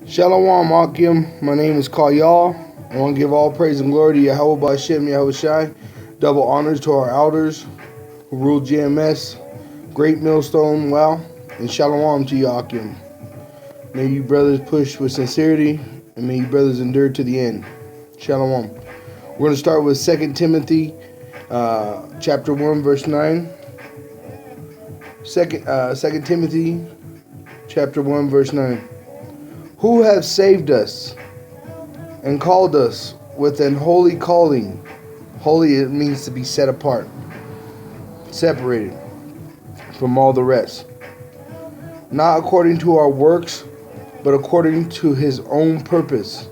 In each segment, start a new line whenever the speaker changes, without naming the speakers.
Shalom Akim, my name is Kayal. I want to give all praise and glory to Yahweh Bashem, Yahweh Shai. Double honors to our elders who rule GMS, Great Millstone, wow, and Shalom to you Akim. May you brothers push with sincerity, and may you brothers endure to the end. Shalom. We're going to start with 2 Timothy chapter 1, verse 9. 2 Timothy chapter 1, verse 9. Who have saved us and called us with an holy calling. Holy, it means to be set apart, separated from all the rest. Not according to our works, but according to his own purpose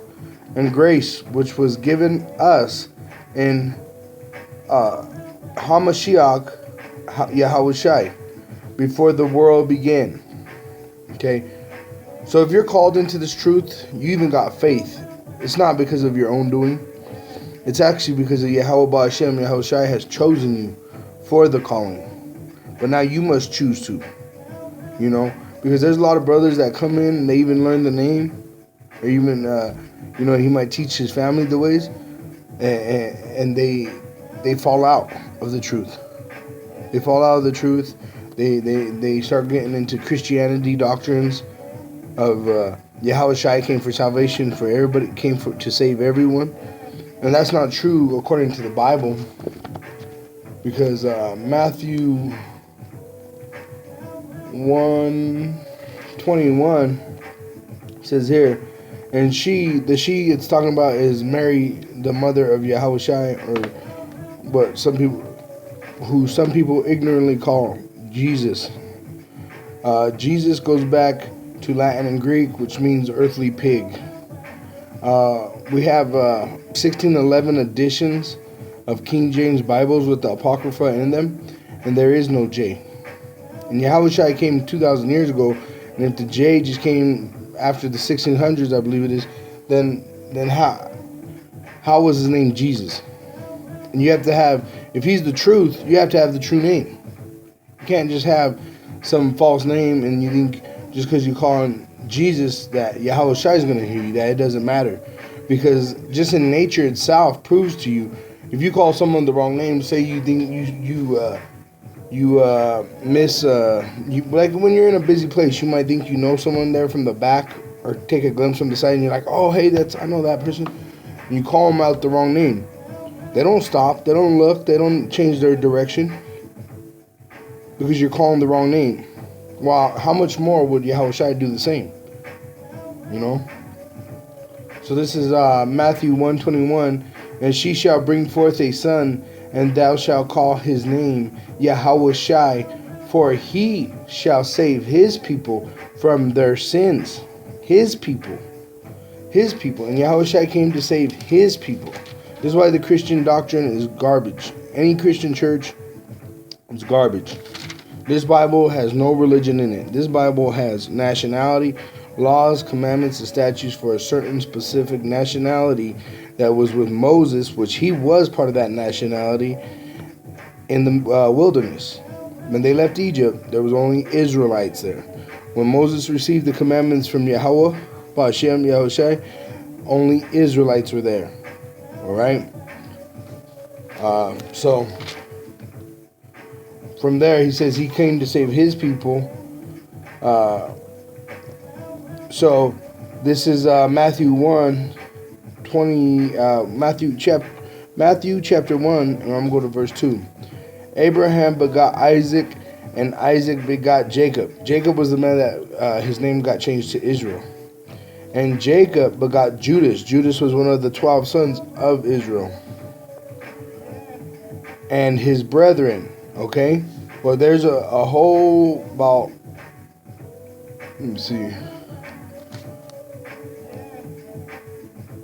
and grace, which was given us in Hamashiach Yahushai before the world began. Okay? So if you're called into this truth, you even got faith. It's not because of your own doing. It's actually because of Yahweh Ba'ashem, Yahushai has chosen you for the calling. But now you must choose to. Because there's a lot of brothers that come in and they even learn the name. Or even, he might teach his family the ways. And they fall out of the truth. They fall out of the truth. They start getting into Christianity doctrines of Yahweh Shai came for salvation for everybody, came to save everyone. And that's not true according to the Bible. Because Matthew 1:21 says here, and the she it's talking about is Mary, the mother of Yahweh Shai, or what some people ignorantly call Jesus. Jesus goes back to Latin and Greek, which means earthly pig. We have 1611 editions of King James Bibles with the Apocrypha in them, and there is no J. And Yahweh Shai came 2,000 years ago, and if the J just came after the 1600s, I believe it is, then how was his name Jesus? And you have to have, if he's the truth, you have to have the true name. You can't just have some false name and you think just because you call him Jesus that Yahweh Shai is going to hear you. That it doesn't matter. Because just in nature itself proves to you, if you call someone the wrong name, say you think like when you're in a busy place, you might think you know someone there from the back or take a glimpse from the side and you're like, oh, hey, I know that person. And you call them out the wrong name. They don't stop. They don't look. They don't change their direction because you're calling the wrong name. Well, how much more would Yahweh Shai do the same? So this is Matthew 1:21. And she shall bring forth a son, and thou shalt call his name Yahweh Shai, for he shall save his people from their sins. His people. His people. And Yahweh Shai came to save his people. This is why the Christian doctrine is garbage. Any Christian church is garbage. This Bible has no religion in it. This Bible has nationality, laws, commandments, and statutes for a certain specific nationality that was with Moses, which he was part of that nationality in the wilderness. When they left Egypt, there was only Israelites there. When Moses received the commandments from Yahweh, Ba'ashem, Yahushai, only Israelites were there. Alright? So from there, he says he came to save his people. So this is Matthew 1:20. Matthew chapter 1, and I'm going to go to verse 2. Abraham begot Isaac, and Isaac begot Jacob. Jacob was the man that his name got changed to Israel. And Jacob begot Judas. Judas was one of the 12 sons of Israel. And his brethren. Okay? Well, there's a whole about, let me see,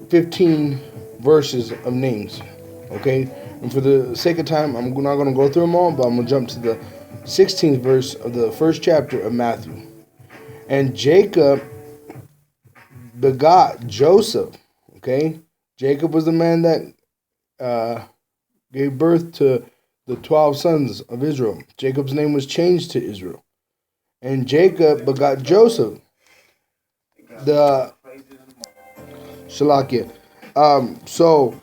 15 verses of names. Okay? And for the sake of time, I'm not going to go through them all, but I'm going to jump to the 16th verse of the first chapter of Matthew. And Jacob begot Joseph. Okay? Jacob was the man that gave birth to the 12 sons of Israel. Jacob's name was changed to Israel. And Jacob begot Joseph. The Shalakia. So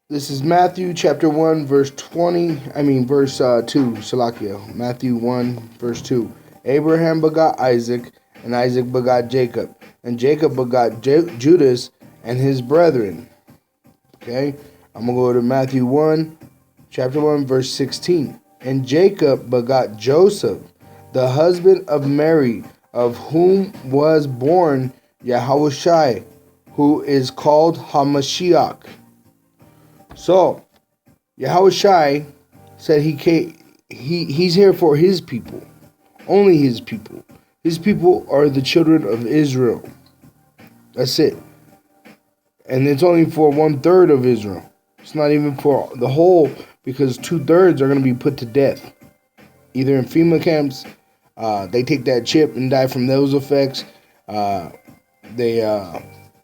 this is Matthew chapter 1, verse 20. Verse 2. Shalakia. Matthew 1, verse 2. Abraham begot Isaac, and Isaac begot Jacob. And Jacob begot Judas and his brethren. Okay? I'm going to go to Matthew 1, chapter 1, verse 16. And Jacob begot Joseph, the husband of Mary, of whom was born Yahushua, who is called Hamashiach. So, Yahushua said he's here for his people. Only his people. His people are the children of Israel. That's it. And it's only for 1/3 of Israel. It's not even for the whole, because 2/3 are going to be put to death. Either in FEMA camps, they take that chip and die from those effects. They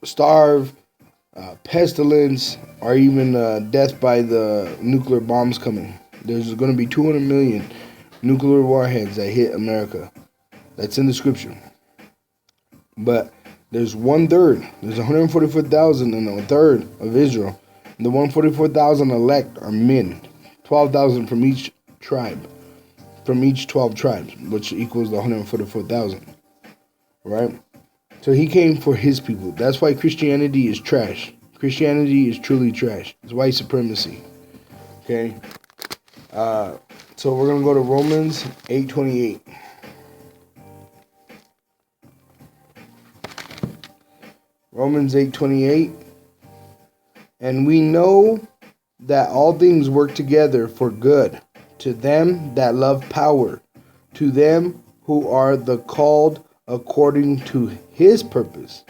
starve, pestilence, or even death by the nuclear bombs coming. There's going to be 200 million nuclear warheads that hit America. That's in the scripture. But there's 1/3. There's 144,000 and 1/3 of Israel. And the 144,000 elect are men. 12,000 from each tribe. From each 12 tribes, which equals the 144,000. Right? So he came for his people. That's why Christianity is trash. Christianity is truly trash. It's white supremacy. Okay? So we're going to go to Romans 8:28. Romans 8:28. And we know that all things work together for good to them that love power, to them who are the called according to his purpose.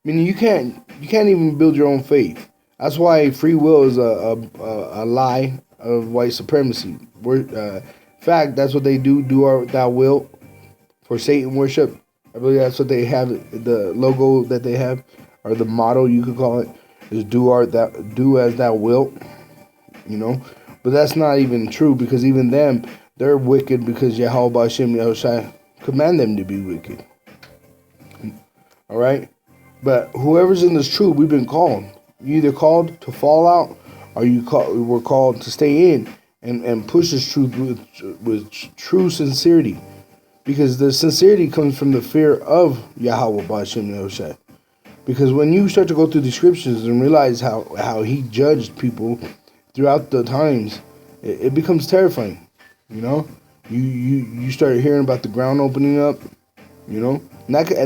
Meaning you can't even build your own faith. That's why free will is a lie of white supremacy. In fact, that's what they do. Do thou will for Satan worship. I believe that's what they have. The logo that they have, or the motto you could call it, is do as thou wilt. But that's not even true, because even them, they're wicked because Yahweh Ba'Shem Yahushua command them to be wicked. All right, but whoever's in this truth, we've been called. You either called to fall out, or we're called to stay in and push this truth with true sincerity, because the sincerity comes from the fear of Yahweh Ba'Shem Yahushua. Because when you start to go through the scriptures and realize how he judged people throughout the times, it becomes terrifying. You start hearing about the ground opening up. And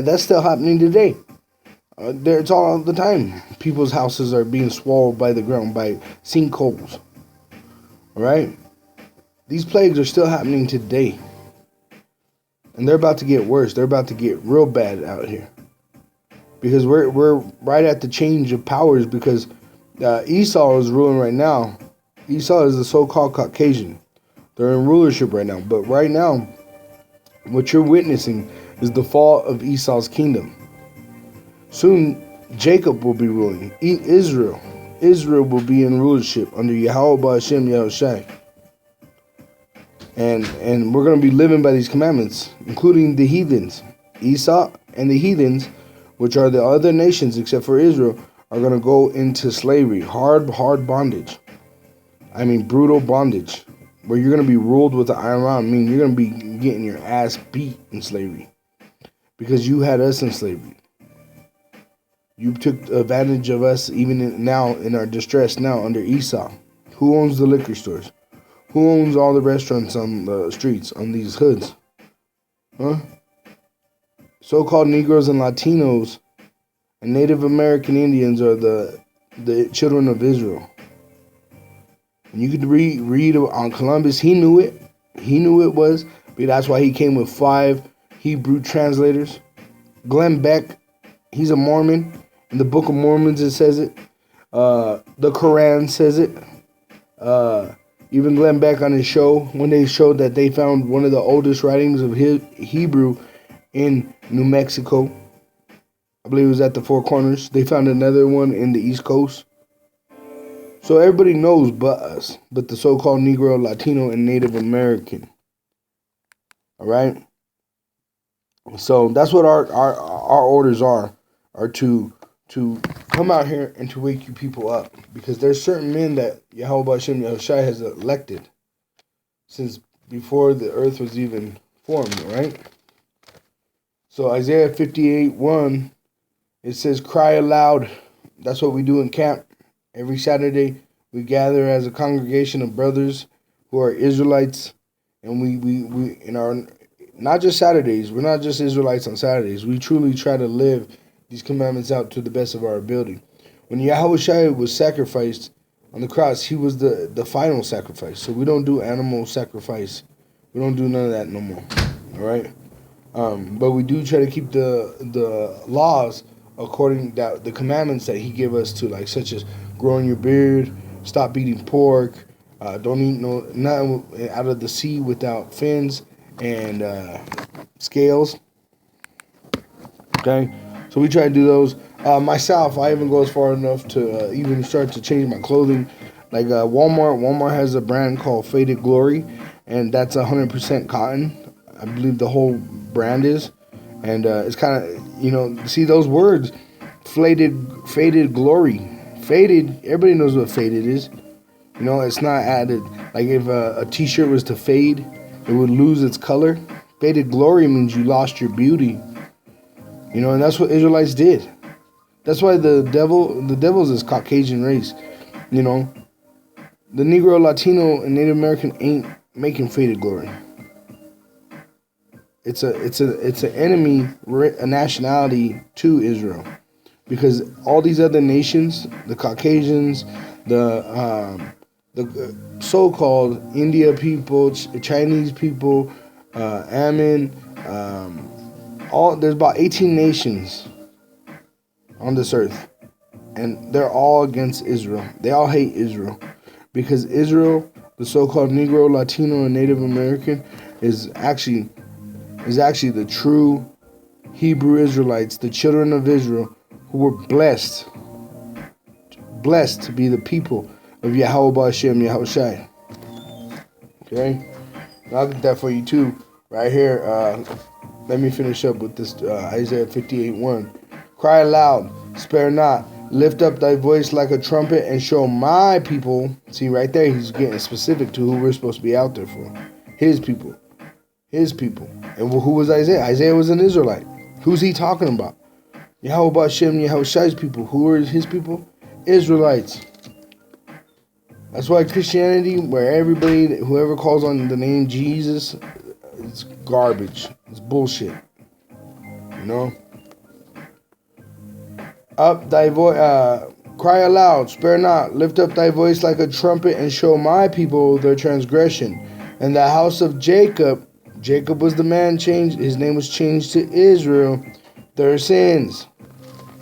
that's still happening today. It's all the time. People's houses are being swallowed by the ground, by sinkholes. All right? These plagues are still happening today. And they're about to get worse. They're about to get real bad out here. Because we're right at the change of powers, because Esau is ruling right now. Esau is the so-called Caucasian. They're in rulership right now. But right now, what you're witnessing is the fall of Esau's kingdom. Soon, Jacob will be ruling. Israel will be in rulership under Yahweh Ba'Shem Yahushua. And we're going to be living by these commandments, including the heathens. Esau and the heathens, which are the other nations except for Israel, are going to go into slavery, hard bondage. Brutal bondage, where you're going to be ruled with the iron rod. You're going to be getting your ass beat in slavery, because you had us in slavery. You took advantage of us even now in our distress now under Esau. Who owns the liquor stores? Who owns all the restaurants on the streets, on these hoods? Huh? So-called Negroes and Latinos and Native American Indians are the children of Israel. And you could read on Columbus. He knew it. He knew it was. But that's why he came with 5 Hebrew translators. Glenn Beck, he's a Mormon. In the Book of Mormons, it says it. The Quran says it. Even Glenn Beck on his show, when they showed that they found one of the oldest writings of Hebrew in New Mexico. I believe it was at the Four Corners. They found another one in the East Coast. So everybody knows but us, but the so-called Negro, Latino, and Native American. All right? So that's what our orders are to to come out here and to wake you people up. Because there's certain men that Yahweh Hashem Yahushai has elected since before the earth was even formed, right? So Isaiah 58:1, it says, cry aloud. That's what we do in camp. Every Saturday, we gather as a congregation of brothers who are Israelites. And we in our, not just Saturdays, we're not just Israelites on Saturdays. We truly try to live these commandments out to the best of our ability. When Yahushua was sacrificed on the cross, he was the final sacrifice. So we don't do animal sacrifice. We don't do none of that no more. All right? But we do try to keep the laws according to the commandments that he gave us to, like such as growing your beard, stop eating pork, don't eat nothing out of the sea without fins and scales. Okay, so we try to do those. Myself, I even go as far enough to even start to change my clothing. Like Walmart has a brand called Faded Glory, and that's 100% cotton. I believe the whole brand is, and it's kind of, see those words, faded glory, faded. Everybody knows what faded is. It's not added. Like if a t-shirt was to fade, it would lose its color. Faded glory means you lost your beauty. And that's what Israelites did. That's why the devil's this Caucasian race. The Negro, Latino, and Native American ain't making faded glory. It's an enemy, a nationality to Israel, because all these other nations, the Caucasians, the so-called India people, Chinese people, Ammon, there's about 18 nations on this earth, and they're all against Israel. They all hate Israel, because Israel, the so-called Negro, Latino, and Native American, is actually the true Hebrew Israelites, the children of Israel, who were blessed to be the people of Yahweh Hashem Yahushai. Okay, I'll get that for you too, right here. Let me finish up with this Isaiah 58:1. Cry aloud, spare not, lift up thy voice like a trumpet, and show my people. See, right there, he's getting specific to who we're supposed to be out there for. His people. And who was Isaiah? Isaiah was an Israelite. Who's he talking about? Yahweh Hashem Yahushai's people. Who are his people? Israelites. That's why Christianity, where whoever calls on the name Jesus, it's garbage. It's bullshit. Up thy voice, cry aloud, spare not, lift up thy voice like a trumpet, and show my people their transgression. And the house of Jacob was the man changed. His name was changed to Israel. Their sins.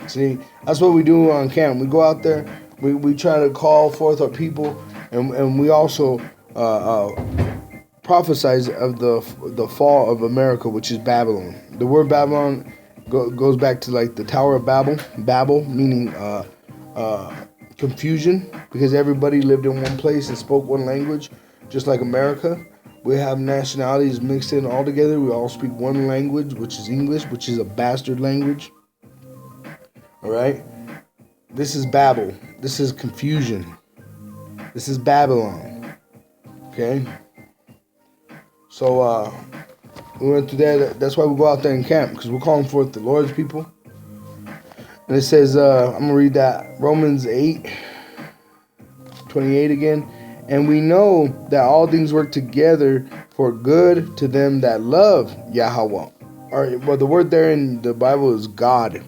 See, that's what we do on camp. We go out there. We try to call forth our people, and we also prophesize of the fall of America, which is Babylon. The word Babylon goes back to like the Tower of Babel. Babel meaning confusion, because everybody lived in one place and spoke one language, just like America. We have nationalities mixed in all together. We all speak one language, which is English, which is a bastard language. All right? This is Babel. This is confusion. This is Babylon. Okay? So, we went through that. That's why we go out there and camp, because we're calling forth the Lord's people. And it says, I'm going to read that. Romans 8:28 again. And we know that all things work together for good to them that love Yahweh. Well, the word there in the Bible is God.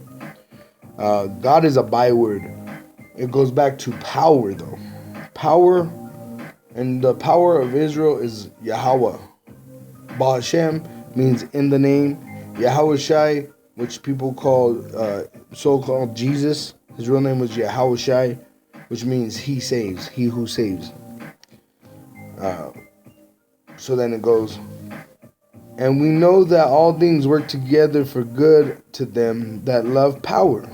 God is a byword. It goes back to power, though. Power, and the power of Israel is Yahweh. Ba Hashem means in the name. Yahushai, which people call, so-called Jesus. His real name was Yahushai, which means he saves, he who saves. So then it goes, and we know that all things work together for good to them that love power,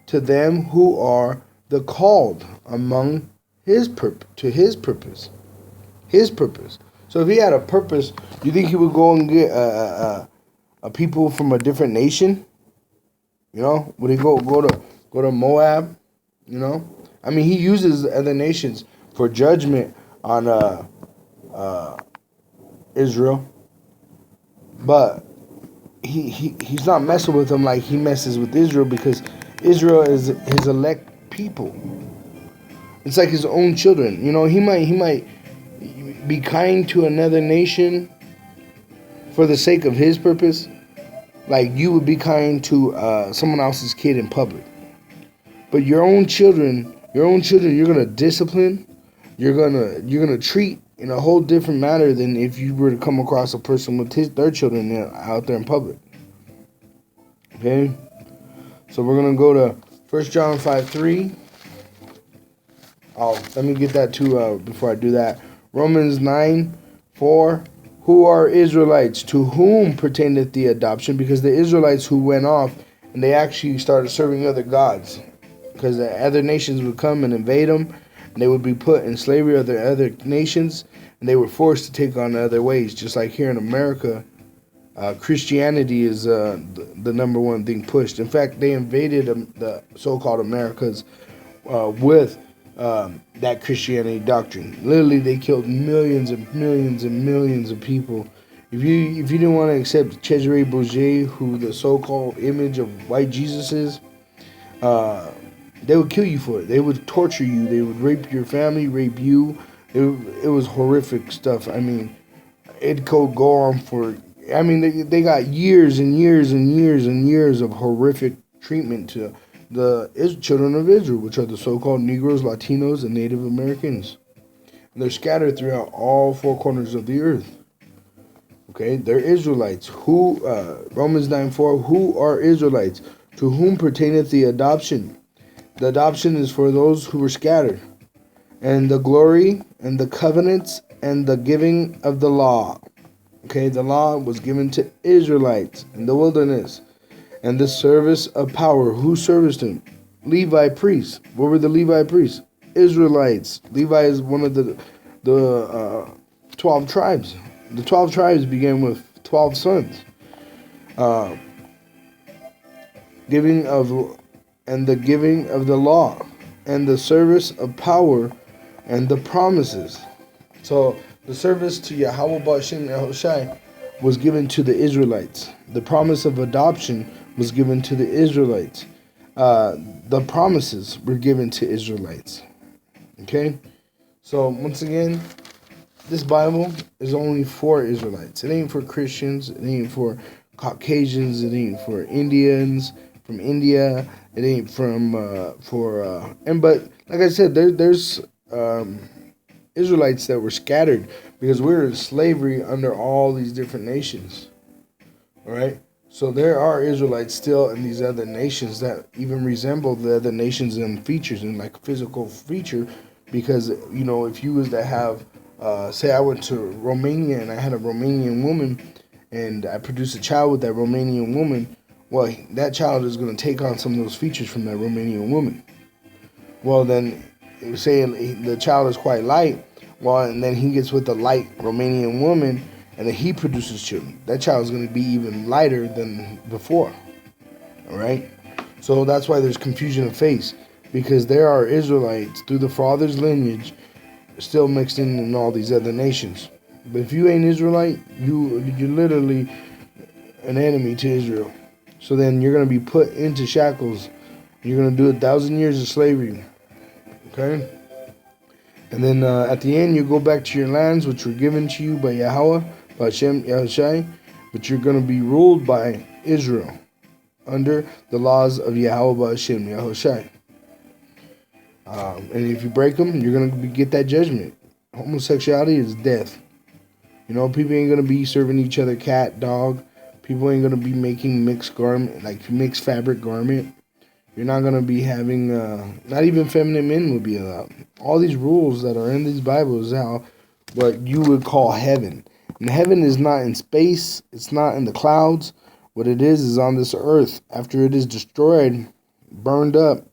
to them who are the called among his purpose. So if he had a purpose, you think he would go and get a people from a different nation? You know, would he go to Moab? You know, I mean, he uses other nations for judgment on uh, Israel, but he's not messing with them like he messes with Israel, because Israel is his elect people. It's like his own children. You know, he might be kind to another nation for the sake of his purpose, like you would be kind to someone else's kid in public. But your own children, you're gonna discipline. You're gonna treat in a whole different manner than if you were to come across a person with their children out there in public. Okay, so we're gonna go to 1 John 5:3. Oh, let me get that too before I do that. Romans 9:4. Who are Israelites? To whom pertaineth the adoption? Because the Israelites who went off and they actually started serving other gods, because the other nations would come and invade them, and they would be put in slavery of the other nations, and they were forced to take on other ways. Just like here in America, Christianity is the number one thing pushed. In fact, they invaded the so-called Americas with that Christianity doctrine. Literally, they killed millions and millions and millions of people. If you didn't want to accept Cesare Borgia, who the so-called image of white Jesus is, they would kill you for it. They would torture you. They would rape your family, rape you. It was horrific stuff. I mean, it could go on for. I mean, they got years and years and years and years of horrific treatment to the children of Israel, which are the so-called Negroes, Latinos, and Native Americans. And they're scattered throughout all four corners of the earth. Okay, they're Israelites. Who Romans 9:4. Who are Israelites? To whom pertaineth the adoption? The adoption is for those who were scattered, and the glory and the covenants and the giving of the law. Okay, the law was given to Israelites in the wilderness. And the service of power. Who serviced him? Levi priests. What were the Levi priests? Israelites. Levi is one of the 12 tribes. The 12 tribes began with 12 sons. Giving of and the giving of the law, and the service of power, and the promises. So the service to Yahweh Ba'ashem Yahushai was given to the Israelites. The promise of adoption was given to the Israelites. The promises were given to Israelites. Okay? So, once again, this Bible is only for Israelites. It ain't for Christians. It ain't for Caucasians. It ain't for Indians from India. It ain't from, but, like I said, there's Israelites that were scattered because we were in slavery under all these different nations. All right? So there are Israelites still in these other nations that even resemble the other nations in features, in like physical feature, because, you know, if you was to have, say I went to Romania and I had a Romanian woman and I produced a child with that Romanian woman, well, that child is going to take on some of those features from that Romanian woman. Well, then, say the child is quite light, well, and then he gets with a light Romanian woman, and then he produces children. That child is going to be even lighter than before. All right? So that's why there's confusion of face, because there are Israelites through the father's lineage still mixed in all these other nations. But if you ain't Israelite, you're literally an enemy to Israel. So then you're going to be put into shackles. You're going to do 1,000 years of slavery. Okay? And then at the end, you go back to your lands, which were given to you by Yahweh, by Hashem Yahushai, but you're going to be ruled by Israel under the laws of Yahweh by Hashem Yahushai. And if you break them, you're going to get that judgment. Homosexuality is death. You know, people ain't going to be serving each other cat, dog. People ain't going to be making mixed garment, like mixed fabric garment. You're not going to be having, not even feminine men will be allowed. All these rules that are in these Bibles is how, what you would call heaven. And heaven is not in space. It's not in the clouds. What it is on this earth. After it is destroyed, burned up,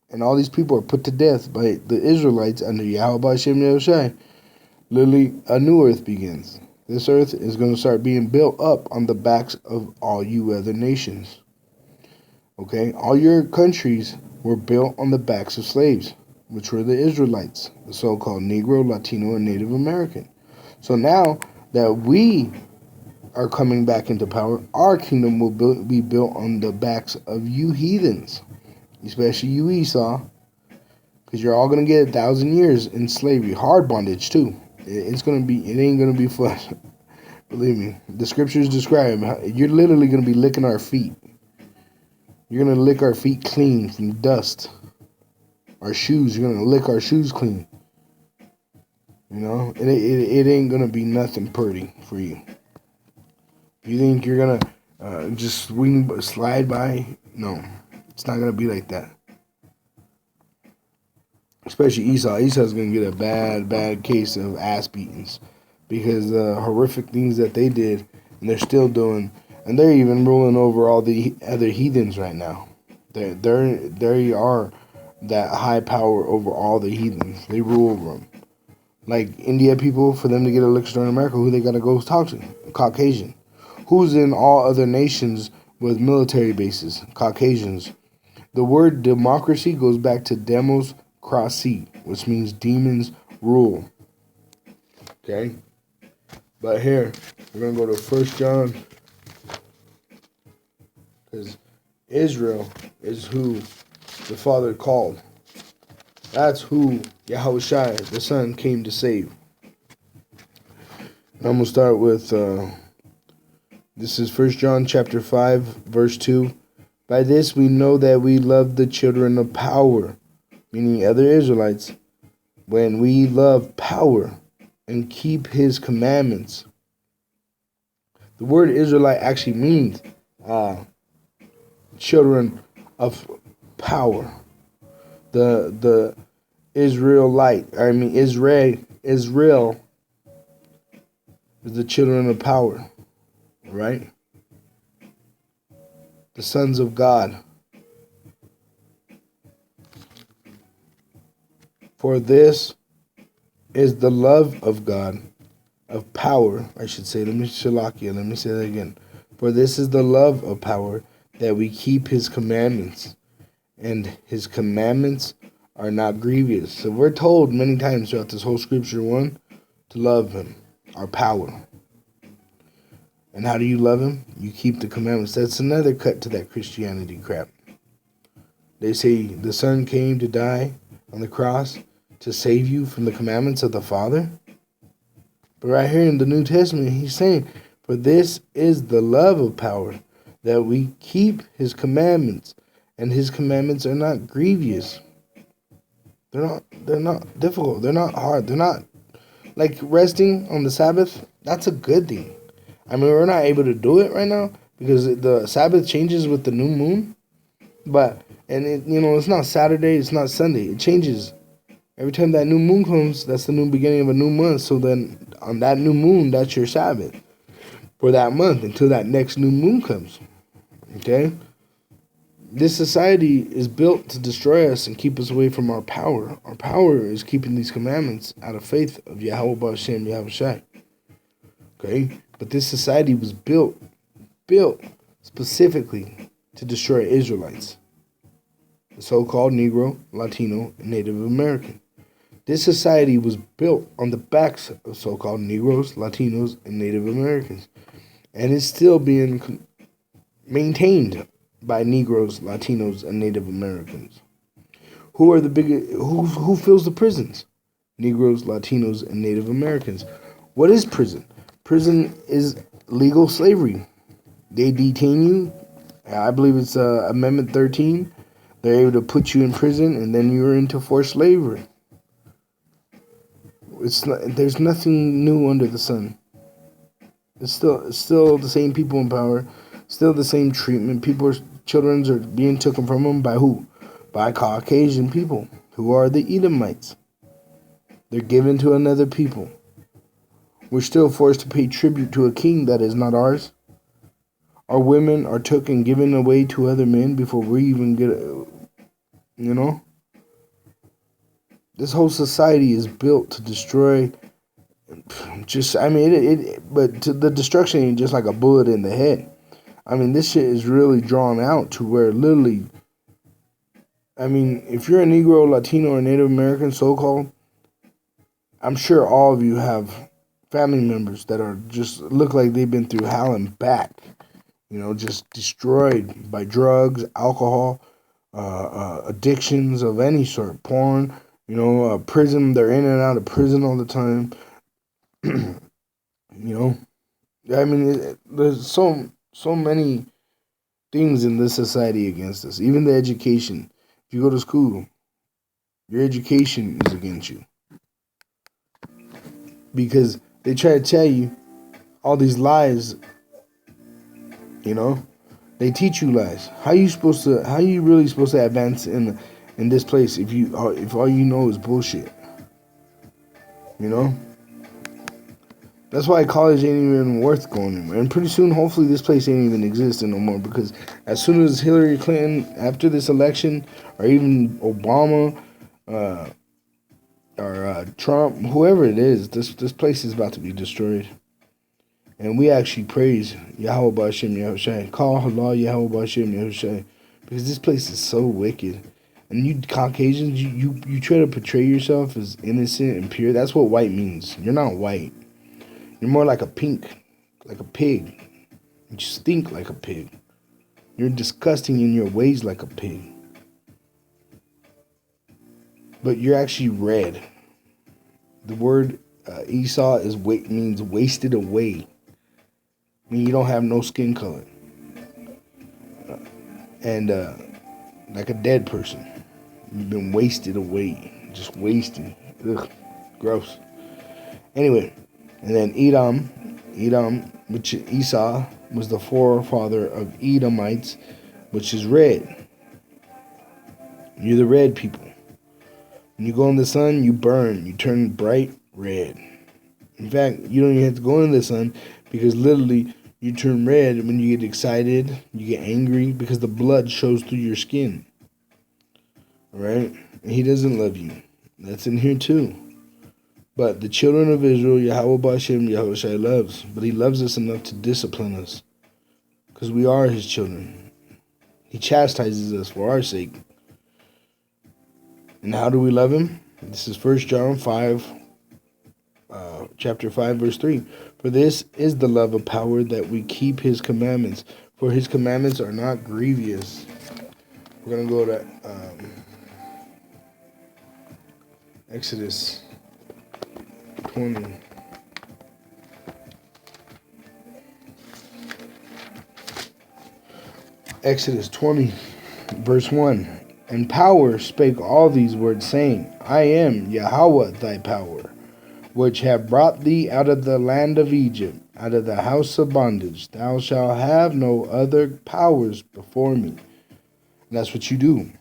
and all these people are put to death by the Israelites under Yahweh Hashem Yahushai, literally a new earth begins. This earth is going to start being built up on the backs of all you other nations. Okay, all your countries were built on the backs of slaves, which were the Israelites, the so-called Negro, Latino, and Native American. So now that we are coming back into power, our kingdom will be built on the backs of you heathens, especially you Esau, because you're all gonna get 1,000 years in slavery, hard bondage too. It ain't gonna be fun. Believe me, the scriptures describe you're literally gonna be licking our feet. You're gonna lick our feet clean from dust. Our shoes, you're gonna lick our shoes clean. You know, it ain't gonna be nothing pretty for you. You think you're gonna just slide by? No, it's not gonna be like that. Especially Esau. Esau's gonna get a bad case of ass beatings because the horrific things that they did and they're still doing, and they're even ruling over all the other heathens right now. They are that high power over all the heathens. They rule over them. Like India people, for them to get a liquor store in America, who they gotta go talk to? Caucasian. Who's in all other nations with military bases? Caucasians. The word democracy goes back to demos krasi, which means demons rule. Okay? But here, we're going to go to 1 John. Because Israel is who the Father called. That's who Yahushua, the Son, came to save. I'm going to start with, this is 1 John chapter 5, verse 2. By this we know that we love the children of power, meaning other Israelites, when we love power and keep his commandments. The word Israelite actually means children of power. The Israelite, Israel is the children of power, right? The sons of God. For this is the love of God, of power, I should say. Let me say that again. For this is the love of power, that we keep his commandments, and his commandments are not grievous. So we're told many times throughout this whole scripture, one, to love him, our power. And how do you love him? You keep the commandments. That's another cut to that Christianity crap. They say the Son came to die on the cross to save you from the commandments of the Father. But right here in the New Testament, he's saying, for this is the love of power, that we keep his commandments, and his commandments are not grievous. They're not difficult. They're not hard. They're not like resting on the Sabbath. That's a good thing. I mean, we're not able to do it right now because the Sabbath changes with the new moon. But, it's not Saturday, it's not Sunday. It changes. Every time that new moon comes, that's the new beginning of a new month. So then on that new moon, that's your Sabbath for that month until that next new moon comes. Okay? This society is built to destroy us and keep us away from our power. Our power is keeping these commandments out of faith of Yahweh B'Shem Yahushai. Okay? But this society was built specifically to destroy Israelites, the so-called Negro, Latino, and Native American. This society was built on the backs of so-called Negroes, Latinos, and Native Americans, and is still being maintained by Negroes, Latinos, and Native Americans. Who are the biggest? Who fills the prisons? Negroes, Latinos, and Native Americans. What is prison? Prison is legal slavery. They detain you. I believe it's Amendment 13. They're able to put you in prison, and then you're into forced slavery. There's nothing new under the sun. It's still the same people in power, still the same treatment. Children are being taken from them by who? By Caucasian people, who are the Edomites. They're given to another people. We're still forced to pay tribute to a king that is not ours. Our women are took and given away to other men before we even get, This whole society is built to destroy. But the destruction ain't just like a bullet in the head. I mean, this shit is really drawn out to where literally, I mean, if you're a Negro, Latino, or Native American, so-called, I'm sure all of you have family members that are just look like they've been through hell and back. You know, just destroyed by drugs, alcohol, addictions of any sort, porn. You know, prison. They're in and out of prison all the time. You know, I mean, there's so many things in this society against us. Even the education. If you go to school, your education is against you because they try to tell you all these lies. You know, they teach you lies. How you supposed to? How you really supposed to advance in this place if all you know is bullshit? You know. That's why college ain't even worth going anywhere. And pretty soon, hopefully, this place ain't even existing no more. Because as soon as Hillary Clinton, after this election, or even Obama, or Trump, whoever it is, this place is about to be destroyed. And we actually praise Yahweh Ba'Shem Yahushai. Call Allah Yahweh Ba'Shem Yahushai. Because this place is so wicked. And you Caucasians, you try to portray yourself as innocent and pure. That's what white means. You're not white. You're more like a pink, like a pig. You stink like a pig. You're disgusting in your ways like a pig. But you're actually red. The word Esau means wasted away. I mean, you don't have no skin color. And like a dead person. You've been wasted away. Just wasted. Ugh, gross. Anyway. And then Edom, which Esau was the forefather of Edomites, which is red. You're the red people. When you go in the sun, you burn. You turn bright red. In fact, you don't even have to go in the sun because literally you turn red when you get excited, you get angry because the blood shows through your skin. Alright? And he doesn't love you. That's in here too. But the children of Israel, Yahweh Ba'Shem Yahushai loves. But he loves us enough to discipline us. Because we are his children. He chastises us for our sake. And how do we love him? This is 1 John 5, chapter 5, verse 3. For this is the love of power, that we keep his commandments. For his commandments are not grievous. We're going to go to Exodus 20. Exodus 20, verse 1. And power spake all these words, saying, I am Yahweh thy power, which have brought thee out of the land of Egypt, out of the house of bondage. Thou shalt have no other powers before me. And that's what you do.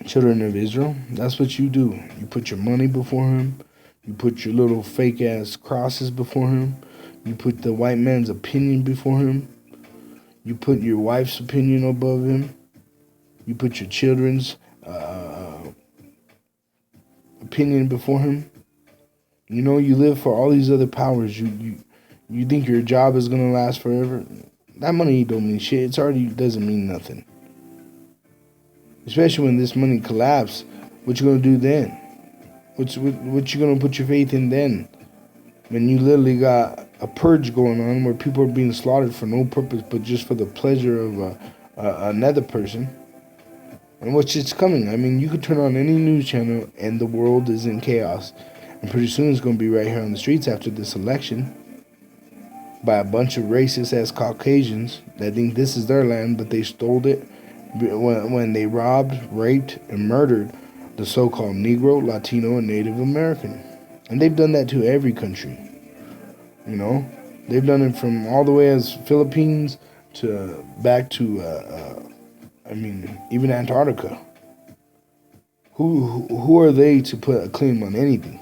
Children of Israel, that's what you do. You put your money before him. You put your little fake-ass crosses before him. You put the white man's opinion before him. You put your wife's opinion above him. You put your children's opinion before him. You know, you live for all these other powers. You think your job is going to last forever? That money don't mean shit. It already doesn't mean nothing. Especially when this money collapses. What you going to do then? What you going to put your faith in then? When you literally got a purge going on where people are being slaughtered for no purpose but just for the pleasure of another person. And which is coming. I mean, you could turn on any news channel and the world is in chaos. And pretty soon it's going to be right here on the streets after this election by a bunch of racist-ass Caucasians that think this is their land, but they stole it when they robbed, raped, and murdered the so-called Negro, Latino, and Native American. And they've done that to every country. You know? They've done it from all the way as Philippines to back to, even Antarctica. Who are they to put a claim on anything?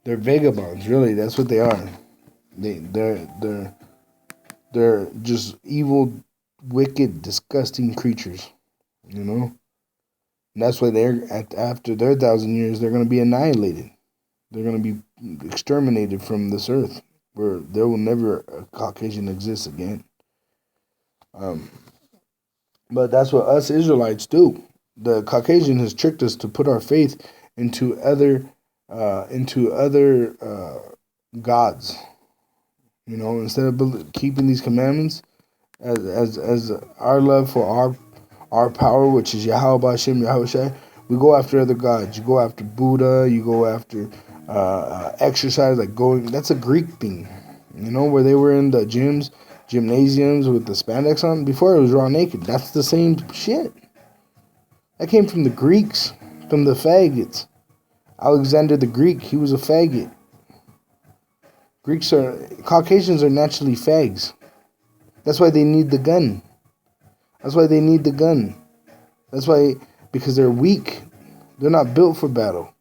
They're vagabonds, really. That's what they are. They're just evil, wicked, disgusting creatures. You know? And that's why after their 1,000 years, they're going to be annihilated. They're going to be exterminated from this earth. where there will never a Caucasian exist again. But that's what us Israelites do. The Caucasian has tricked us to put our faith into other gods. Instead of keeping these commandments as our love for our power, which is Yahweh Bashem Yahushai, we go after other gods. You go after Buddha. You go after exercise, like going. That's a Greek thing, where they were in the gymnasiums with the spandex on. Before it was raw naked. That's the same shit. That came from the Greeks, from the faggots. Alexander the Greek, he was a faggot. Caucasians are naturally fags. That's why they need the gun. That's why, because they're weak. They're not built for battle.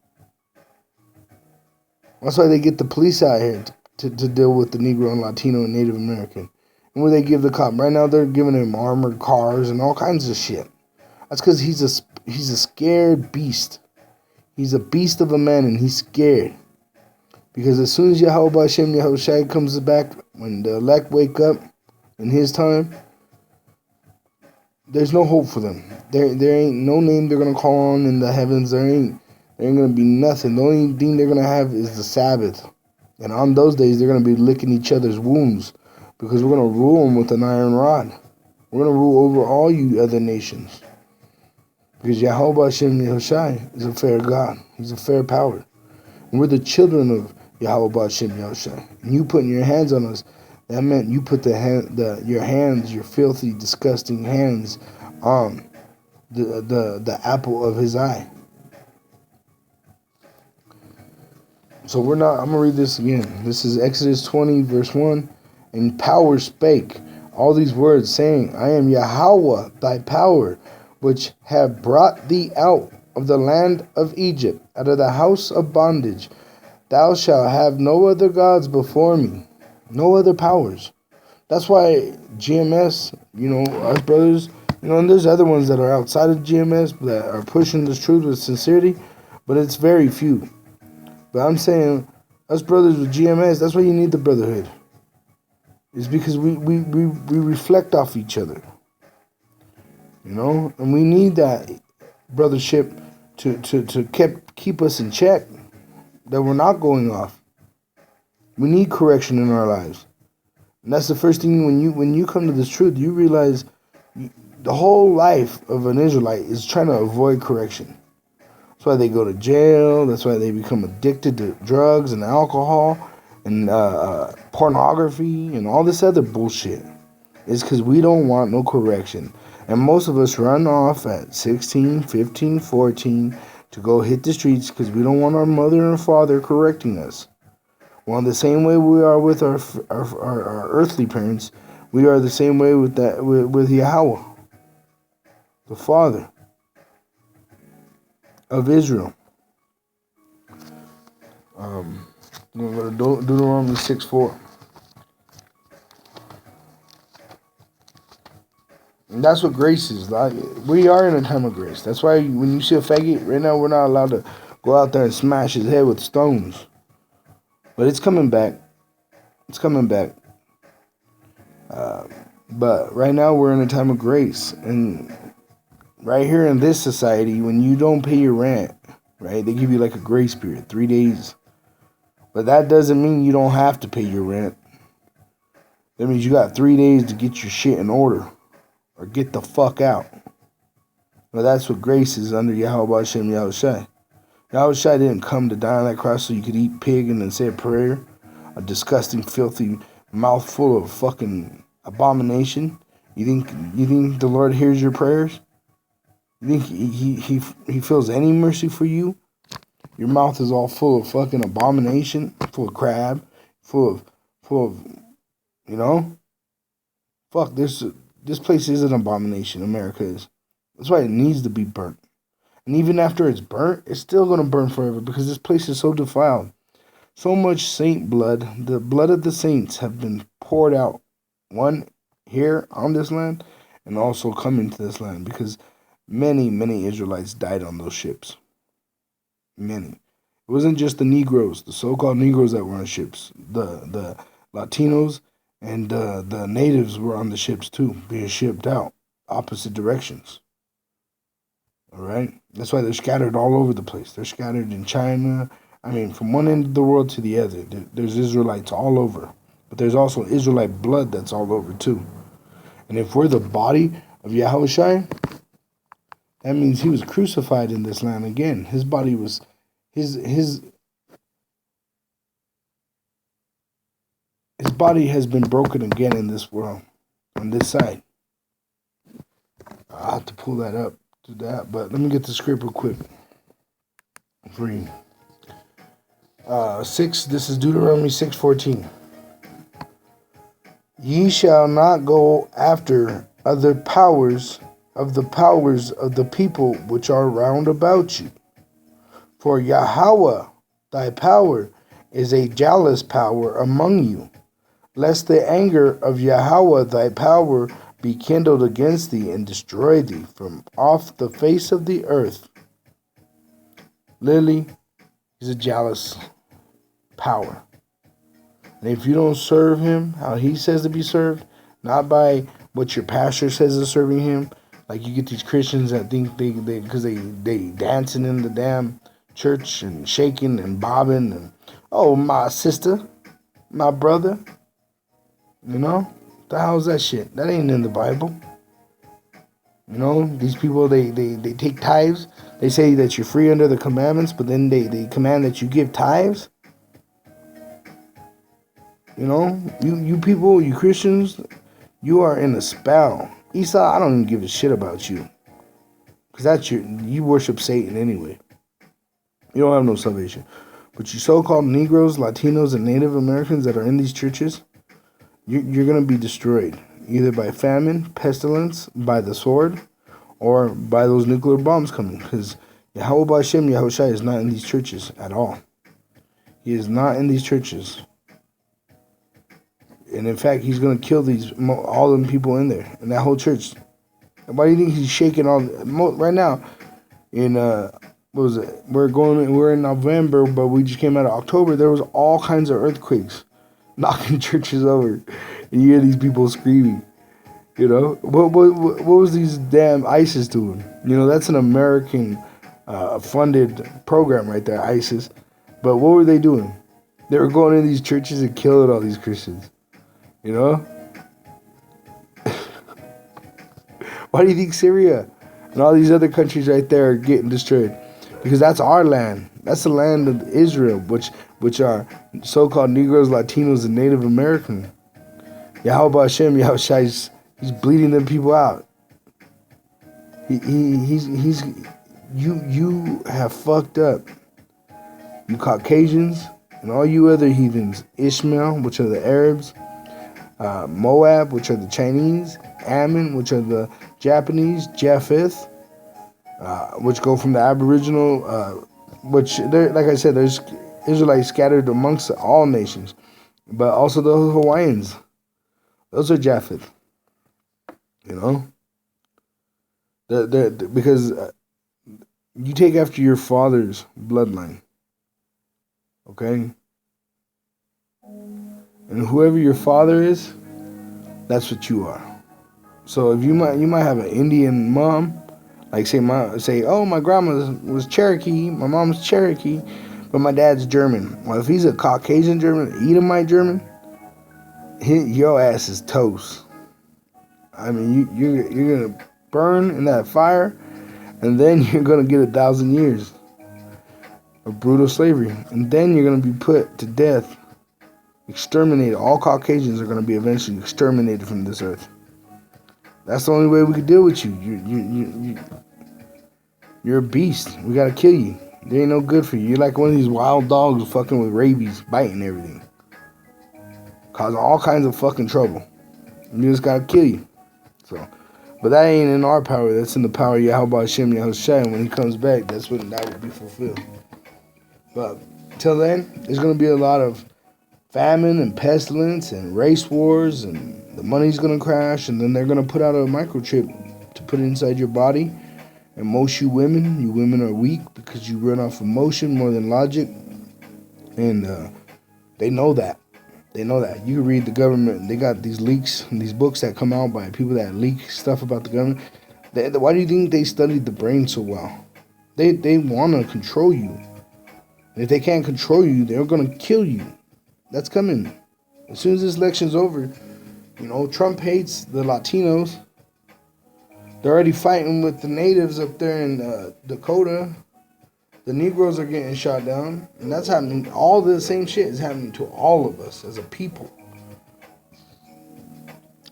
That's why they get the police out here to deal with the Negro and Latino and Native American. And what they give the cop right now, they're giving him armored cars and all kinds of shit. That's because he's a scared beast. He's a beast of a man, and he's scared. Because as soon as Yahweh Hashem Yahushai comes back, when the elect wake up in his time, there's no hope for them. There ain't no name they're gonna call on in the heavens. There ain't gonna be nothing. The only thing they're gonna have is the Sabbath. And on those days, they're gonna be licking each other's wounds, because we're gonna rule them with an iron rod. We're gonna rule over all you other nations. Because Yahweh Hashem Yahushai is a fair God. He's a fair power. And we're the children of Yahweh Hashem Yahushai. And you putting your hands on us, that meant you put your filthy, disgusting hands on the apple of his eye. So I'm going to read this again. This is Exodus 20, verse 1. And power spake all these words, saying, I am Yahweh, thy power, which have brought thee out of the land of Egypt, out of the house of bondage. Thou shalt have no other gods before me, no other powers. That's why GMS, us brothers, and there's other ones that are outside of GMS that are pushing this truth with sincerity, but it's very few. But I'm saying, us brothers with GMS, that's why you need the brotherhood. It's because we reflect off each other. And we need that brothership to keep us in check, that we're not going off. We need correction in our lives. And that's the first thing when you come to this truth, you realize the whole life of an Israelite is trying to avoid correction. That's why they go to jail. That's why they become addicted to drugs and alcohol and pornography and all this other bullshit. It's because we don't want no correction. And most of us run off at 16, 15, 14 to go hit the streets because we don't want our mother and father correcting us. Well, the same way we are with our earthly parents, we are the same way with Yahweh, the Father of Israel. I'm going to go to Deuteronomy 6:4. And that's what grace is. Like, we are in a time of grace. That's why when you see a faggot, right now we're not allowed to go out there and smash his head with stones. But it's coming back. It's coming back. But right now we're in a time of grace. And right here in this society, when you don't pay your rent, right, they give you like a grace period, 3 days. But that doesn't mean you don't have to pay your rent. That means you got 3 days to get your shit in order. Or get the fuck out. Well, that's what grace is under Yahweh Hashem Yahushai. Yahushai didn't come to die on that cross so you could eat pig and then say a prayer. A disgusting, filthy mouthful of fucking abomination. You think the Lord hears your prayers? You think he feels any mercy for you? Your mouth is all full of fucking abomination, full of crab, full of, fuck this. This place is an abomination. America is. That's why it needs to be burnt. And even after it's burnt, it's still going to burn forever because this place is so defiled. So much saint blood, the blood of the saints have been poured out. One here on this land and also coming to this land because many, many Israelites died on those ships. Many. It wasn't just the Negroes, the so-called Negroes that were on ships. The Latinos, and the natives were on the ships too, being shipped out opposite directions. All right, that's why they're scattered all over the place. They're scattered in China. I mean, from one end of the world to the other. There's Israelites all over, but there's also Israelite blood that's all over too. And if we're the body of Yahushua, that means he was crucified in this land again. His body was his body has been broken again in this world, on this side. I'll have to pull that up to that, but let me get the script real quick. For you. 6, this is Deuteronomy 6:14. Ye shall not go after other powers of the people which are round about you. For Yahweh thy power is a jealous power among you, lest the anger of Yahweh thy power be kindled against thee and destroy thee from off the face of the earth. Literally, he's a jealous power. And if you don't serve him how he says to be served, not by what your pastor says is serving him, like you get these Christians that think they because they dancing in the damn church and shaking and bobbing and, oh, my sister, my brother, you know, the hell's that shit? That ain't in the Bible. You know, these people, they take tithes. They say that you're free under the commandments, but then they command that you give tithes. You know, you people, you Christians, you are in a spell. Esau, I don't even give a shit about you. Because you worship Satan anyway. You don't have no salvation. But you so-called Negroes, Latinos, and Native Americans that are in these churches, you're going to be destroyed. Either by famine, pestilence, by the sword, or by those nuclear bombs coming. Because Yahweh Ba'Shem, Yahushua, is not in these churches at all. He is not in these churches. And in fact, he's going to kill all them people in there, in that whole church. And why do you think he's shaking right now? In what was it? We're in November, but we just came out of October. There was all kinds of earthquakes knocking churches over, and you hear these people screaming. You know, what was these damn ISIS doing? You know, that's an American funded program right there, ISIS. But what were they doing? They were going in these churches and killing all these Christians. You know? Why do you think Syria and all these other countries right there are getting destroyed? Because that's our land. That's the land of Israel, which are so-called Negroes, Latinos, and Native American. Yahweh Hashem, Yahushua, he's bleeding them people out. You have fucked up. You Caucasians and all you other heathens. Ishmael, which are the Arabs. Moab, which are the Chinese, Ammon, which are the Japanese, Japheth, which go from the Aboriginal, which, like I said, there's Israelites scattered amongst all nations, but also the Hawaiians. Those are Japheth, you know? Because you take after your father's bloodline, okay? And whoever your father is, that's what you are. So if you might have an Indian mom, like oh, my grandma was Cherokee, my mom's Cherokee, but my dad's German. Well, if he's a Caucasian German, Edomite German, your ass is toast. I mean, you're gonna burn in that fire, and then you're gonna get 1,000 years of brutal slavery, and then you're gonna be put to death. Exterminated. All Caucasians are going to be eventually exterminated from this earth. That's the only way we can deal with you. You're a beast. We got to kill you. They ain't no good for you. You're like one of these wild dogs fucking with rabies, biting everything. Causing all kinds of fucking trouble. And you just got to kill you. So, but that ain't in our power. That's in the power of Yahweh Hashem Yahushua. And when he comes back, that's when that will be fulfilled. But till then, there's going to be a lot of famine and pestilence and race wars, and the money's going to crash, and then they're going to put out a microchip to put inside your body. And most you women are weak because you run off emotion more than logic, and they know that. They know that. You can read the government. They got these leaks and these books that come out by people that leak stuff about the government. Why do you think they studied the brain so well? They want to control you. And if they can't control you, they're going to kill you. That's coming. As soon as this election's over, Trump hates the Latinos. They're already fighting with the natives up there in Dakota. The Negroes are getting shot down. And that's happening. All the same shit is happening to all of us as a people.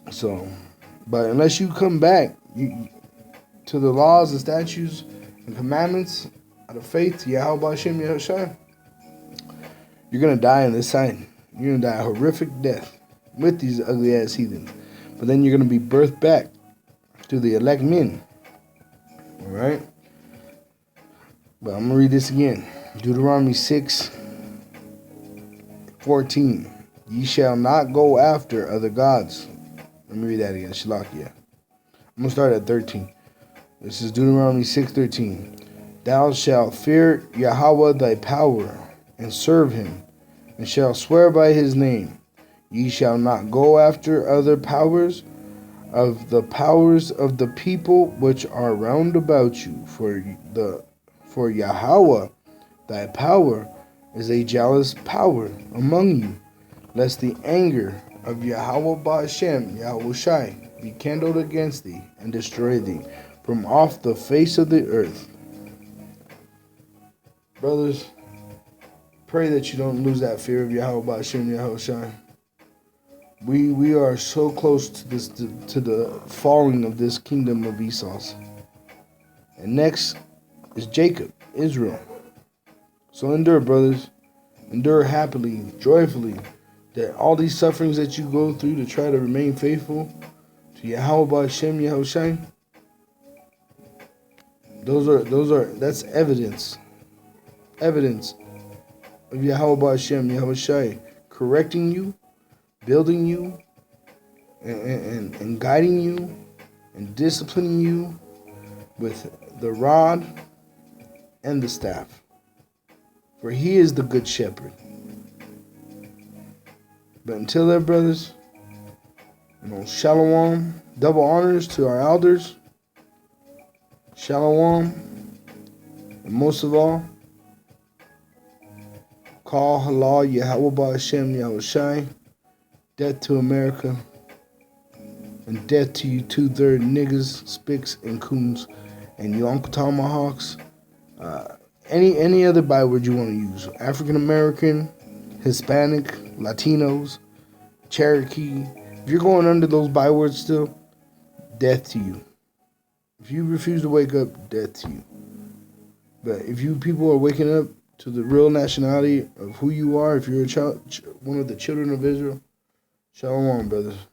So, but unless you come back to the laws and statutes and commandments out of faith to Yahweh Hashem Yahushua, you're going to die on this side. You're going to die a horrific death with these ugly ass heathens. But then you're going to be birthed back to the elect men. Alright? But I'm going to read this again. Deuteronomy 6:14. Ye shall not go after other gods. Let me read that again. Shalakia. I'm going to start at 13. This is Deuteronomy 6:13. Thou shalt fear Yahweh thy power, and serve him, and shall swear by his name. Ye shall not go after other powers of the powers of the people which are round about you, for Yahweh thy power is a jealous power among you, lest the anger of Yahweh Ba'ashem Yahushai be kindled against thee, and destroy thee from off the face of the earth. Brothers, pray that you don't lose that fear of Yahweh Ba'ashem Yahushai. We are so close to this to the falling of this kingdom of Esau's. And next is Jacob, Israel. So endure, brothers. Endure happily, joyfully, that all these sufferings that you go through to try to remain faithful to Yahweh Ba'ashem Yahushai. That's evidence. Evidence of Yahweh Ba'ashem Yahushai correcting you, building you, and guiding you, and disciplining you with the rod and the staff. For he is the good shepherd. But until then, brothers, shalom, double honors to our elders, shalom, and most of all, call halal Yahweh Ba'ashem Yahushai. Death to America, and death to you 2/3 niggas, spicks, and coons, and you Uncle Tomahawks. Any other byword you want to use. African American, Hispanic, Latinos, Cherokee. If you're going under those bywords still, death to you. If you refuse to wake up, death to you. But if you people are waking up to the real nationality of who you are, if you're one of the children of Israel, shalom, brothers.